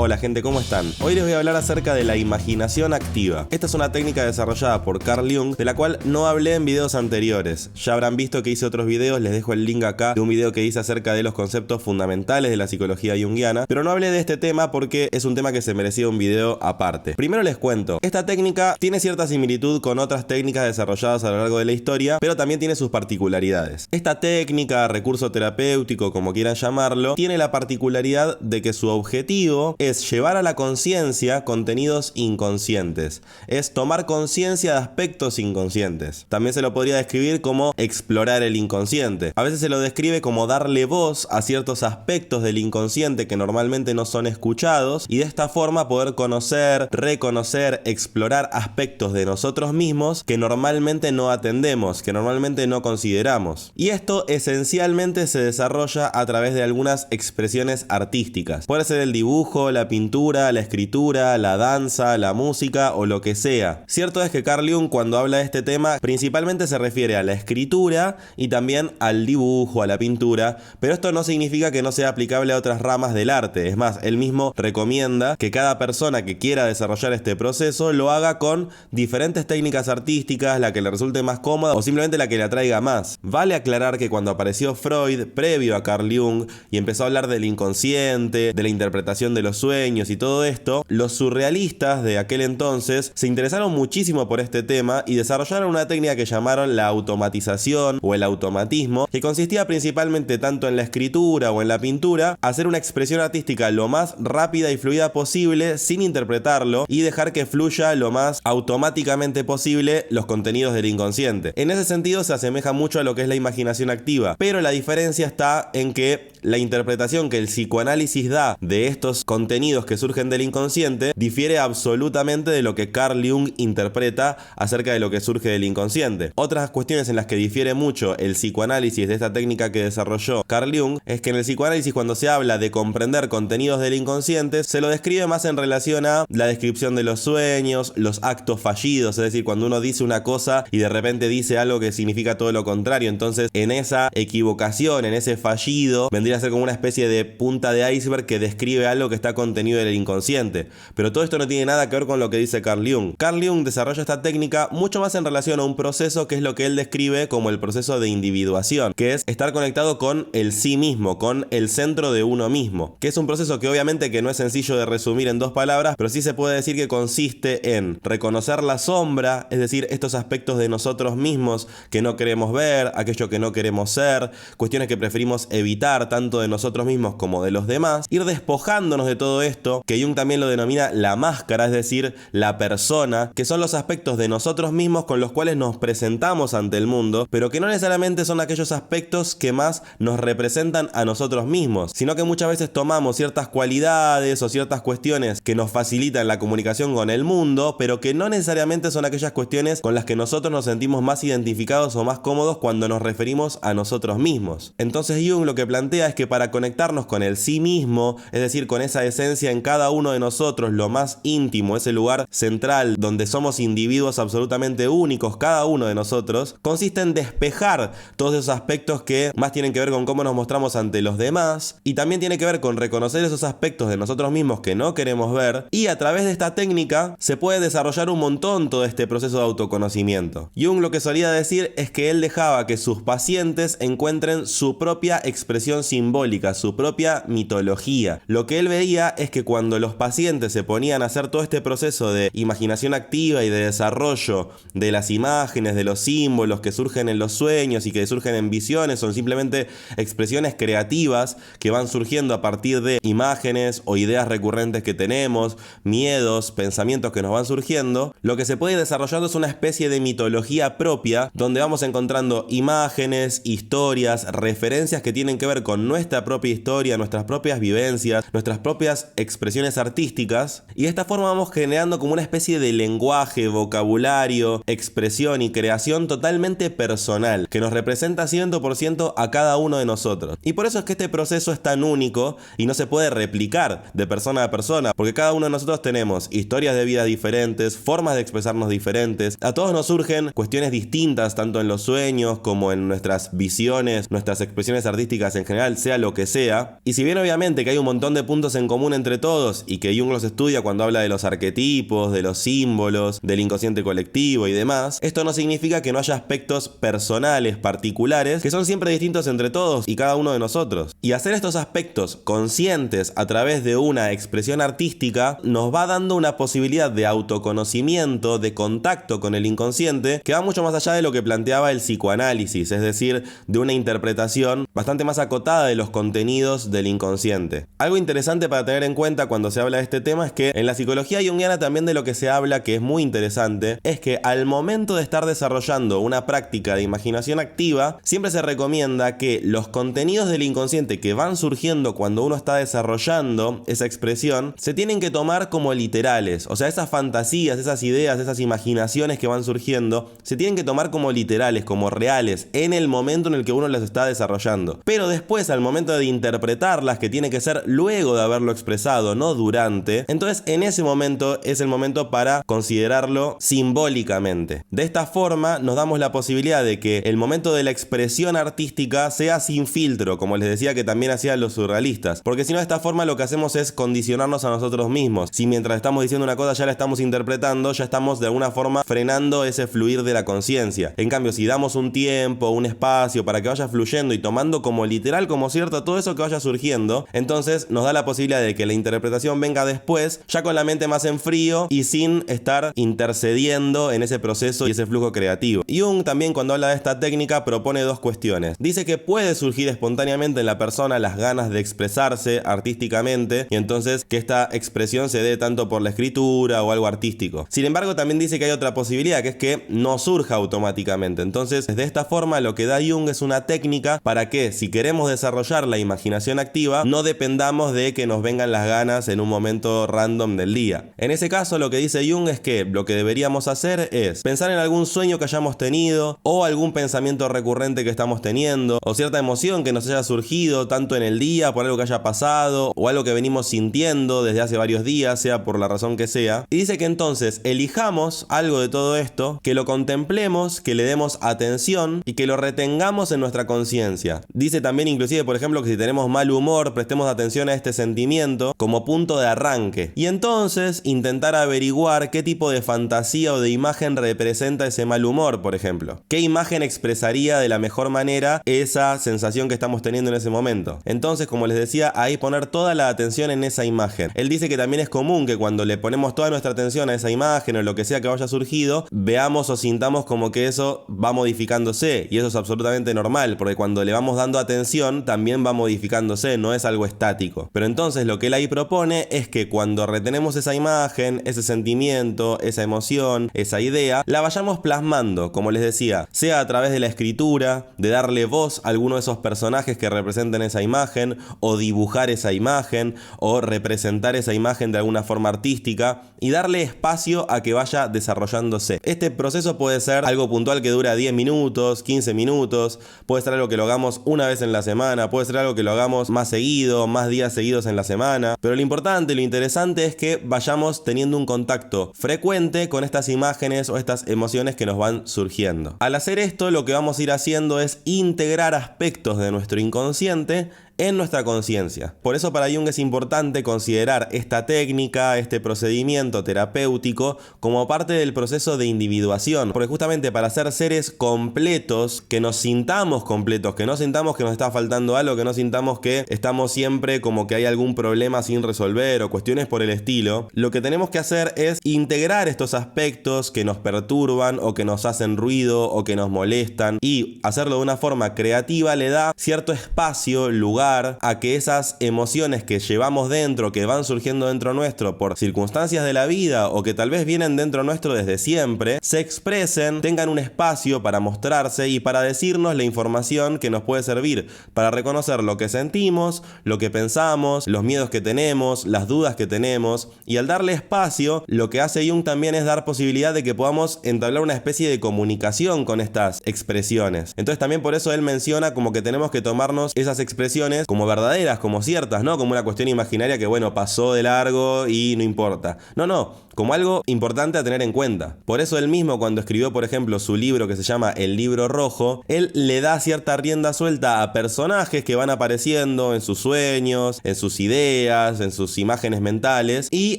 Hola gente, ¿cómo están? Hoy les voy a hablar acerca de la imaginación activa. Esta es una técnica desarrollada por Carl Jung, de la cual no hablé en videos anteriores. Ya habrán visto que hice otros videos, les dejo el link acá de un video que hice acerca de los conceptos fundamentales de la psicología junguiana, pero no hablé de este tema porque es un tema que se merecía un video aparte. Primero les cuento, esta técnica tiene cierta similitud con otras técnicas desarrolladas a lo largo de la historia, pero también tiene sus particularidades. Esta técnica, recurso terapéutico, como quieran llamarlo, tiene la particularidad de que su objetivo es llevar a la conciencia contenidos inconscientes. Es tomar conciencia de aspectos inconscientes. También se lo podría describir como explorar el inconsciente. A veces se lo describe como darle voz a ciertos aspectos del inconsciente que normalmente no son escuchados y de esta forma poder conocer, reconocer, explorar aspectos de nosotros mismos que normalmente no atendemos, que normalmente no consideramos. Y esto esencialmente se desarrolla a través de algunas expresiones artísticas. Puede ser el dibujo, la pintura, la escritura, la danza, la música o lo que sea. Cierto es que Carl Jung, cuando habla de este tema, principalmente se refiere a la escritura y también al dibujo, a la pintura, pero esto no significa que no sea aplicable a otras ramas del arte. Es más, él mismo recomienda que cada persona que quiera desarrollar este proceso lo haga con diferentes técnicas artísticas, la que le resulte más cómoda o simplemente la que le atraiga más. Vale aclarar que cuando apareció Freud, previo a Carl Jung, y empezó a hablar del inconsciente, de la interpretación de los sueños y todo esto, los surrealistas de aquel entonces se interesaron muchísimo por este tema y desarrollaron una técnica que llamaron la automatización o el automatismo, que consistía principalmente tanto en la escritura o en la pintura, hacer una expresión artística lo más rápida y fluida posible sin interpretarlo y dejar que fluya lo más automáticamente posible los contenidos del inconsciente. En ese sentido se asemeja mucho a lo que es la imaginación activa, pero la diferencia está en que la interpretación que el psicoanálisis da de estos contenidos que surgen del inconsciente difiere absolutamente de lo que Carl Jung interpreta acerca de lo que surge del inconsciente. Otras cuestiones en las que difiere mucho el psicoanálisis de esta técnica que desarrolló Carl Jung es que en el psicoanálisis, cuando se habla de comprender contenidos del inconsciente, se lo describe más en relación a la descripción de los sueños, los actos fallidos, es decir, cuando uno dice una cosa y de repente dice algo que significa todo lo contrario. Entonces, en esa equivocación, en ese fallido, vendría a ser como una especie de punta de iceberg que describe algo que está contenido en el inconsciente. Pero todo esto no tiene nada que ver con lo que dice Carl Jung. Carl Jung desarrolla esta técnica mucho más en relación a un proceso que es lo que él describe como el proceso de individuación, que es estar conectado con el sí mismo, con el centro de uno mismo, que es un proceso que obviamente que no es sencillo de resumir en dos palabras, pero sí se puede decir que consiste en reconocer la sombra, es decir, estos aspectos de nosotros mismos que no queremos ver, aquello que no queremos ser, cuestiones que preferimos evitar tanto de nosotros mismos como de los demás, ir despojándonos de todo esto, que Jung también lo denomina la máscara, es decir, la persona, que son los aspectos de nosotros mismos con los cuales nos presentamos ante el mundo, pero que no necesariamente son aquellos aspectos que más nos representan a nosotros mismos, sino que muchas veces tomamos ciertas cualidades o ciertas cuestiones que nos facilitan la comunicación con el mundo, pero que no necesariamente son aquellas cuestiones con las que nosotros nos sentimos más identificados o más cómodos cuando nos referimos a nosotros mismos. Entonces Jung lo que plantea es que para conectarnos con el sí mismo, es decir, con esa esencia en cada uno de nosotros, lo más íntimo, ese lugar central donde somos individuos absolutamente únicos, cada uno de nosotros, consiste en despejar todos esos aspectos que más tienen que ver con cómo nos mostramos ante los demás y también tiene que ver con reconocer esos aspectos de nosotros mismos que no queremos ver, y a través de esta técnica se puede desarrollar un montón todo este proceso de autoconocimiento. Jung lo que solía decir es que él dejaba que sus pacientes encuentren su propia expresión simbólica, su propia mitología. Lo que él veía es que cuando los pacientes se ponían a hacer todo este proceso de imaginación activa y de desarrollo de las imágenes, de los símbolos que surgen en los sueños y que surgen en visiones, son simplemente expresiones creativas que van surgiendo a partir de imágenes o ideas recurrentes que tenemos, miedos, pensamientos que nos van surgiendo, lo que se puede ir desarrollando es una especie de mitología propia donde vamos encontrando imágenes, historias, referencias que tienen que ver con nuestra propia historia, nuestras propias vivencias, nuestras propias expresiones artísticas, y de esta forma vamos generando como una especie de lenguaje, vocabulario, expresión y creación totalmente personal, que nos representa 100% a cada uno de nosotros. Y por eso es que este proceso es tan único y no se puede replicar de persona a persona, porque cada uno de nosotros tenemos historias de vida diferentes, formas de expresarnos diferentes, a todos nos surgen cuestiones distintas tanto en los sueños como en nuestras visiones, nuestras expresiones artísticas en general sea lo que sea. Y si bien obviamente que hay un montón de puntos en común entre todos y que Jung los estudia cuando habla de los arquetipos, de los símbolos, del inconsciente colectivo y demás, esto no significa que no haya aspectos personales, particulares, que son siempre distintos entre todos y cada uno de nosotros. Y hacer estos aspectos conscientes a través de una expresión artística nos va dando una posibilidad de autoconocimiento, de contacto con el inconsciente, que va mucho más allá de lo que planteaba el psicoanálisis, es decir, de una interpretación bastante más acotada de los contenidos del inconsciente. Algo interesante para tener en cuenta cuando se habla de este tema es que en la psicología junguiana también de lo que se habla, que es muy interesante, es que al momento de estar desarrollando una práctica de imaginación activa, siempre se recomienda que los contenidos del inconsciente que van surgiendo cuando uno está desarrollando esa expresión, se tienen que tomar como literales. O sea, esas fantasías, esas ideas, esas imaginaciones que van surgiendo, se tienen que tomar como literales, como reales, en el momento en el que uno las está desarrollando. Pero después, al momento de interpretarlas, que tiene que ser luego de haberlo expresado, no durante, entonces en ese momento es el momento para considerarlo simbólicamente. De esta forma nos damos la posibilidad de que el momento de la expresión artística sea sin filtro, como les decía que también hacían los surrealistas, porque si no, de esta forma lo que hacemos es condicionarnos a nosotros mismos. Si mientras estamos diciendo una cosa ya la estamos interpretando, ya estamos de alguna forma frenando ese fluir de la conciencia. En cambio, si damos un tiempo, un espacio para que vaya fluyendo y tomando como literal, como cierto, todo eso que vaya surgiendo, entonces nos da la posibilidad de que la interpretación venga después, ya con la mente más en frío y sin estar intercediendo en ese proceso y ese flujo creativo. Jung también, cuando habla de esta técnica, propone dos cuestiones. Dice que puede surgir espontáneamente en la persona las ganas de expresarse artísticamente y entonces que esta expresión se dé tanto por la escritura o algo artístico. Sin embargo, también dice que hay otra posibilidad, que es que no surja automáticamente. Entonces, de esta forma, lo que da Jung es una técnica para que, si queremos desarrollar la imaginación activa, no dependamos de que nos vengan las ganas en un momento random del día. En ese caso, lo que dice Jung es que lo que deberíamos hacer es pensar en algún sueño que hayamos tenido, o algún pensamiento recurrente que estamos teniendo, o cierta emoción que nos haya surgido tanto en el día por algo que haya pasado, o algo que venimos sintiendo desde hace varios días, sea por la razón que sea. Y dice que entonces elijamos algo de todo esto, que lo contemplemos, que le demos atención y que lo retengamos en nuestra conciencia. Dice también, inclusive, por ejemplo, que si tenemos mal humor, prestemos atención a este sentimiento como punto de arranque. Y entonces intentar averiguar qué tipo de fantasía o de imagen representa ese mal humor, por ejemplo. ¿Qué imagen expresaría de la mejor manera esa sensación que estamos teniendo en ese momento? Entonces, como les decía, ahí poner toda la atención en esa imagen. Él dice que también es común que cuando le ponemos toda nuestra atención a esa imagen o lo que sea que vaya surgido, veamos o sintamos como que eso va modificándose, y eso es absolutamente normal, porque cuando le vamos dando atención también va modificándose, no es algo estático. Pero entonces lo que él ahí propone es que cuando retenemos esa imagen, ese sentimiento, esa emoción, esa idea, la vayamos plasmando, como les decía, sea a través de la escritura, de darle voz a alguno de esos personajes que representen esa imagen, o dibujar esa imagen, o representar esa imagen de alguna forma artística, y darle espacio a que vaya desarrollándose. Este proceso puede ser algo puntual que dura 10 minutos, 15 minutos, puede ser algo que lo hagamos una vez en la semana, puede ser algo que lo hagamos más seguido, más días seguidos en la semana, pero lo importante, lo interesante es que vayamos teniendo un contacto frecuente con estas imágenes o estas emociones que nos van surgiendo. Al hacer esto, lo que vamos a ir haciendo es integrar aspectos de nuestro inconsciente en nuestra conciencia. Por eso para Jung es importante considerar esta técnica, este procedimiento terapéutico, como parte del proceso de individuación, porque justamente para ser seres completos, que nos sintamos completos, que no sintamos que nos está faltando algo, que no sintamos que estamos siempre como que hay algún problema sin resolver o cuestiones por el estilo, lo que tenemos que hacer es integrar estos aspectos que nos perturban o que nos hacen ruido o que nos molestan, y hacerlo de una forma creativa le da cierto espacio, lugar, a que esas emociones que llevamos dentro, que van surgiendo dentro nuestro por circunstancias de la vida o que tal vez vienen dentro nuestro desde siempre, se expresen, tengan un espacio para mostrarse y para decirnos la información que nos puede servir para reconocer lo que sentimos, lo que pensamos, los miedos que tenemos, las dudas que tenemos. Y al darle espacio, lo que hace Jung también es dar posibilidad de que podamos entablar una especie de comunicación con estas expresiones. Entonces también por eso él menciona como que tenemos que tomarnos esas expresiones como verdaderas, como ciertas, no como una cuestión imaginaria que bueno, pasó de largo y no importa. No, como algo importante a tener en cuenta. Por eso él mismo, cuando escribió, por ejemplo, su libro que se llama El Libro Rojo, él le da cierta rienda suelta a personajes que van apareciendo en sus sueños, en sus ideas, en sus imágenes mentales, y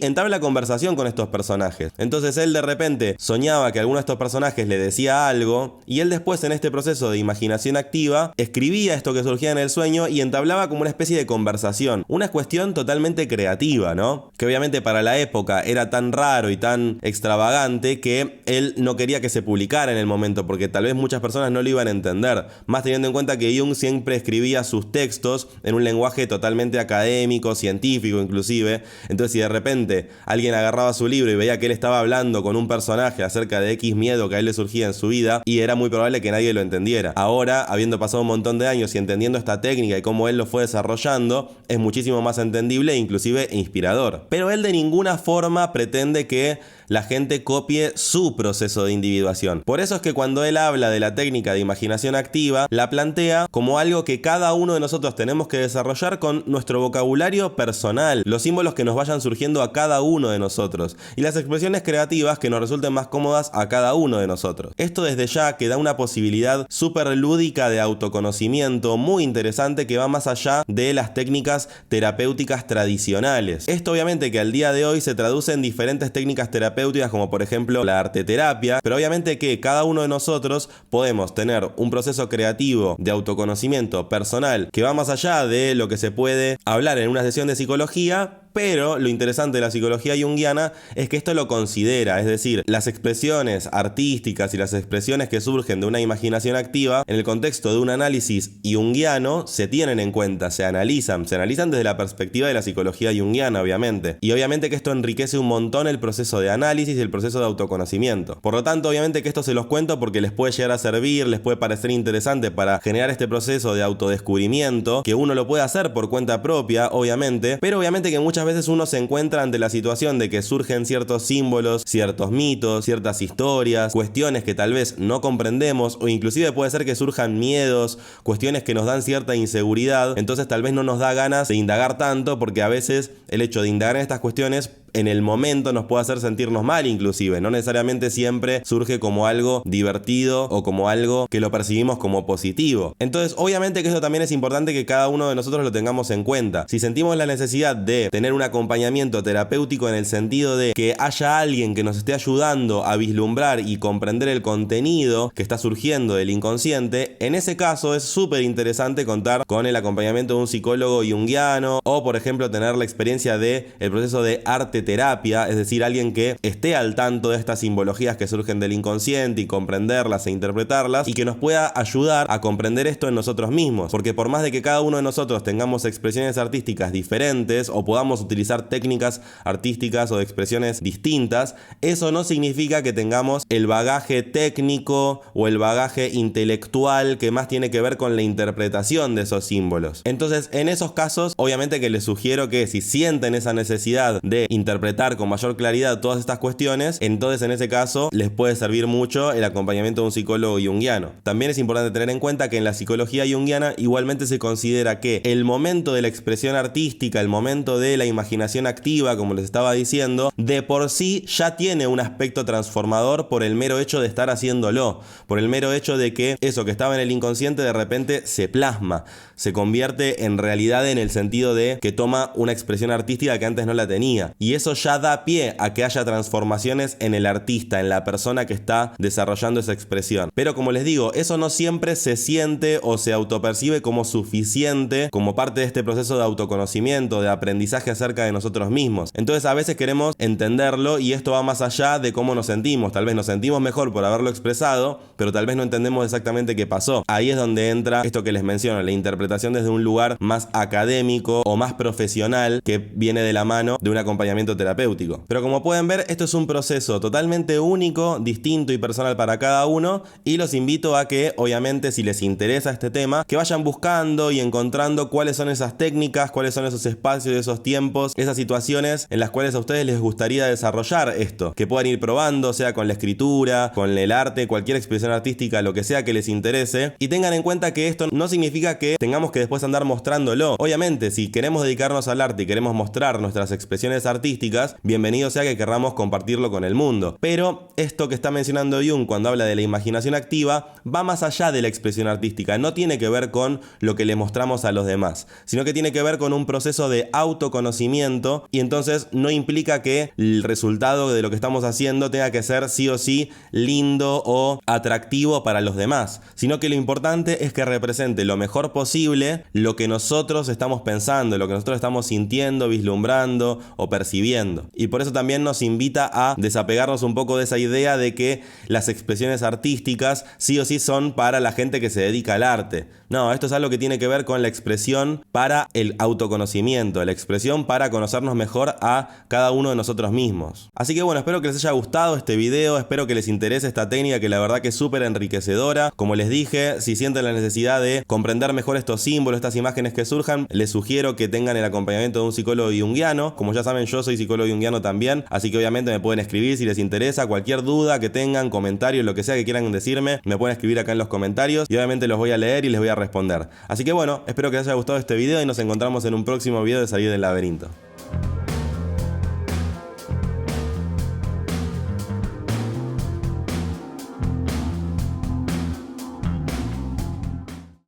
entabla conversación con estos personajes. Entonces él de repente soñaba que alguno de estos personajes le decía algo, y él después, en este proceso de imaginación activa, escribía esto que surgía en el sueño y entablaba como una especie de conversación. Una cuestión totalmente creativa, ¿no? Que obviamente para la época era tan raro y tan extravagante que él no quería que se publicara en el momento, porque tal vez muchas personas no lo iban a entender, más teniendo en cuenta que Jung siempre escribía sus textos en un lenguaje totalmente académico, científico inclusive. Entonces, si de repente alguien agarraba su libro y veía que él estaba hablando con un personaje acerca de X miedo que a él le surgía en su vida, y era muy probable que nadie lo entendiera. Ahora, habiendo pasado un montón de años y entendiendo esta técnica y cómo él lo fue desarrollando, es muchísimo más entendible e inclusive inspirador. Pero él de ninguna forma pretende que la gente copie su proceso de individuación. Por eso es que cuando él habla de la técnica de imaginación activa, la plantea como algo que cada uno de nosotros tenemos que desarrollar con nuestro vocabulario personal, los símbolos que nos vayan surgiendo a cada uno de nosotros y las expresiones creativas que nos resulten más cómodas a cada uno de nosotros. Esto desde ya que da una posibilidad súper lúdica de autoconocimiento muy interesante que va más allá de las técnicas terapéuticas tradicionales. Esto obviamente que al día de hoy se traduce en diferentes técnicas terapéuticas como por ejemplo la arteterapia, pero obviamente que cada uno de nosotros podemos tener un proceso creativo de autoconocimiento personal que va más allá de lo que se puede hablar en una sesión de psicología. Pero lo interesante de la psicología junguiana es que esto lo considera, es decir, las expresiones artísticas y las expresiones que surgen de una imaginación activa en el contexto de un análisis junguiano se tienen en cuenta, se analizan desde la perspectiva de la psicología junguiana, obviamente. Y obviamente que esto enriquece un montón el proceso de análisis y el proceso de autoconocimiento. Por lo tanto, obviamente que esto se los cuento porque les puede llegar a servir, les puede parecer interesante para generar este proceso de autodescubrimiento, que uno lo puede hacer por cuenta propia, obviamente, pero obviamente que muchas veces uno se encuentra ante la situación de que surgen ciertos símbolos, ciertos mitos, ciertas historias, cuestiones que tal vez no comprendemos, o inclusive puede ser que surjan miedos, cuestiones que nos dan cierta inseguridad. Entonces tal vez no nos da ganas de indagar tanto, porque a veces el hecho de indagar en estas cuestiones en el momento nos puede hacer sentirnos mal, inclusive no necesariamente siempre surge como algo divertido o como algo que lo percibimos como positivo. Entonces obviamente que esto también es importante que cada uno de nosotros lo tengamos en cuenta. Si sentimos la necesidad de tener un acompañamiento terapéutico en el sentido de que haya alguien que nos esté ayudando a vislumbrar y comprender el contenido que está surgiendo del inconsciente, en ese caso es súper interesante contar con el acompañamiento de un psicólogo junguiano, o por ejemplo tener la experiencia de el proceso de arte terapia, es decir, alguien que esté al tanto de estas simbologías que surgen del inconsciente y comprenderlas e interpretarlas, y que nos pueda ayudar a comprender esto en nosotros mismos, porque por más de que cada uno de nosotros tengamos expresiones artísticas diferentes o podamos utilizar técnicas artísticas o de expresiones distintas, eso no significa que tengamos el bagaje técnico o el bagaje intelectual que más tiene que ver con la interpretación de esos símbolos. Entonces, en esos casos, obviamente que les sugiero que si sienten esa necesidad de interpretar con mayor claridad todas estas cuestiones, entonces en ese caso les puede servir mucho el acompañamiento de un psicólogo junguiano. También es importante tener en cuenta que en la psicología junguiana igualmente se considera que el momento de la expresión artística, el momento de la imaginación activa, como les estaba diciendo, de por sí ya tiene un aspecto transformador por el mero hecho de estar haciéndolo, por el mero hecho de que eso que estaba en el inconsciente de repente se plasma, se convierte en realidad, en el sentido de que toma una expresión artística que antes no la tenía, y eso ya da pie a que haya transformaciones en el artista, en la persona que está desarrollando esa expresión. Pero como les digo, eso no siempre se siente o se autopercibe como suficiente como parte de este proceso de autoconocimiento, de aprendizaje acerca de nosotros mismos. Entonces a veces queremos entenderlo y esto va más allá de cómo nos sentimos. Tal vez nos sentimos mejor por haberlo expresado, pero tal vez no entendemos exactamente qué pasó. Ahí es donde entra esto que les menciono, la interpretación desde un lugar más académico o más profesional, que viene de la mano de un acompañamiento terapéutico. Pero como pueden ver, esto es un proceso totalmente único, distinto y personal para cada uno, y los invito a que, obviamente, si les interesa este tema, que vayan buscando y encontrando cuáles son esas técnicas, cuáles son esos espacios, esos tiempos, esas situaciones en las cuales a ustedes les gustaría desarrollar esto, que puedan ir probando, sea con la escritura, con el arte, cualquier expresión artística, lo que sea que les interese, y tengan en cuenta que esto no significa que tengamos que después andar mostrándolo. Obviamente, si queremos dedicarnos al arte y queremos mostrar nuestras expresiones artísticas, artísticas, bienvenido sea que querramos compartirlo con el mundo. Pero esto que está mencionando Jung cuando habla de la imaginación activa va más allá de la expresión artística, no tiene que ver con lo que le mostramos a los demás, sino que tiene que ver con un proceso de autoconocimiento, y entonces no implica que el resultado de lo que estamos haciendo tenga que ser sí o sí lindo o atractivo para los demás, sino que lo importante es que represente lo mejor posible lo que nosotros estamos pensando, lo que nosotros estamos sintiendo, vislumbrando o percibiendo. Y por eso también nos invita a desapegarnos un poco de esa idea de que las expresiones artísticas sí o sí son para la gente que se dedica al arte. No, esto es algo que tiene que ver con la expresión para el autoconocimiento, la expresión para conocernos mejor a cada uno de nosotros mismos. Así que bueno, espero que les haya gustado este video, espero que les interese esta técnica que la verdad que es súper enriquecedora. Como les dije, si sienten la necesidad de comprender mejor estos símbolos, estas imágenes que surjan, les sugiero que tengan el acompañamiento de un psicólogo junguiano. Como ya saben, yo soy psicólogo junguiano también, así que obviamente me pueden escribir si les interesa. Cualquier duda que tengan, comentarios, lo que sea que quieran decirme, me pueden escribir acá en los comentarios y obviamente los voy a leer y les voy a responder. Así que bueno, espero que les haya gustado este video y nos encontramos en un próximo video de Salir del Laberinto.